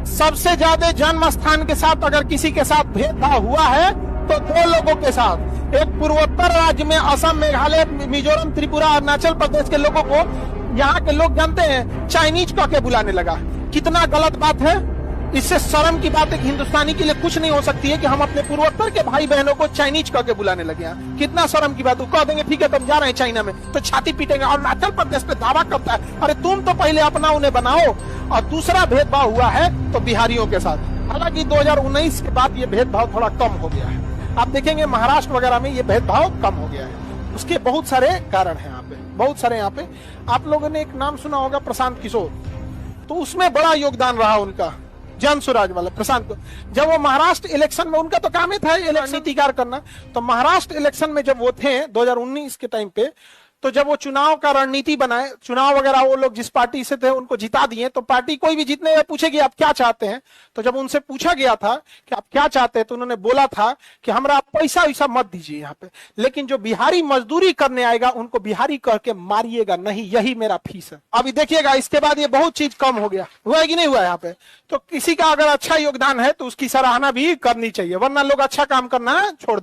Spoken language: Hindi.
सबसे ज्यादा जन्म स्थान के साथ अगर किसी के साथ भेदभाव हुआ है तो दो लोगों के साथ। एक पूर्वोत्तर राज्य में असम, मेघालय, मिजोरम, त्रिपुरा, अरुणाचल प्रदेश के लोगों को यहाँ के लोग जानते हैं चाइनीज कह के बुलाने लगा। कितना गलत बात है। इससे शर्म की बात है कि हिंदुस्तानी के लिए कुछ नहीं हो सकती है कि हम अपने पूर्वोत्तर के भाई बहनों को चाइनीज कह के बुलाने लगे हैं। कितना शर्म की बात। वो कह देंगे ठीक है तुम जा रहे हैं चाइना में, तो छाती पीटेंगे। और अरुणाचल प्रदेश पे दावा करता है, अरे तुम तो पहले अपना उन्हें बनाओ। और दूसरा भेदभाव हुआ है तो बिहारियों के साथ। हालांकि 2019 के बाद ये भेदभाव थोड़ा कम हो गया है। आप देखेंगे महाराष्ट्र वगैरह में ये भेदभाव कम हो गया है। उसके बहुत सारे कारण हैं यहाँ पे, बहुत सारे। यहाँ पे आप लोगों ने एक नाम सुना होगा प्रशांत किशोर, तो उसमें बड़ा योगदान रहा उनका, जन स्वराज वाला प्रशांत को। जब वो महाराष्ट्र इलेक्शन में, उनका तो काम ही था नीतिकार करना, तो महाराष्ट्र इलेक्शन में जब वो थे 2019 के टाइम पे, तो जब वो चुनाव का रणनीति बनाए, चुनाव वगैरह वो लोग जिस पार्टी से थे उनको जिता दिए, तो पार्टी कोई भी जीतने में पूछेगी आप क्या चाहते हैं, तो जब उनसे पूछा गया था कि आप क्या चाहते हैं, तो उन्होंने बोला था कि हमरा आप पैसा वैसा मत दीजिए यहाँ पे, लेकिन जो बिहारी मजदूरी करने आएगा उनको बिहारी कह के मारिएगा नहीं, यही मेरा फीस है। अभी देखिएगा इसके बाद ये बहुत चीज कम हो गया। हुआ है कि नहीं हुआ यहाँ पे? तो किसी का अगर अच्छा योगदान है तो उसकी सराहना भी करनी चाहिए, वरना लोग अच्छा काम करना छोड़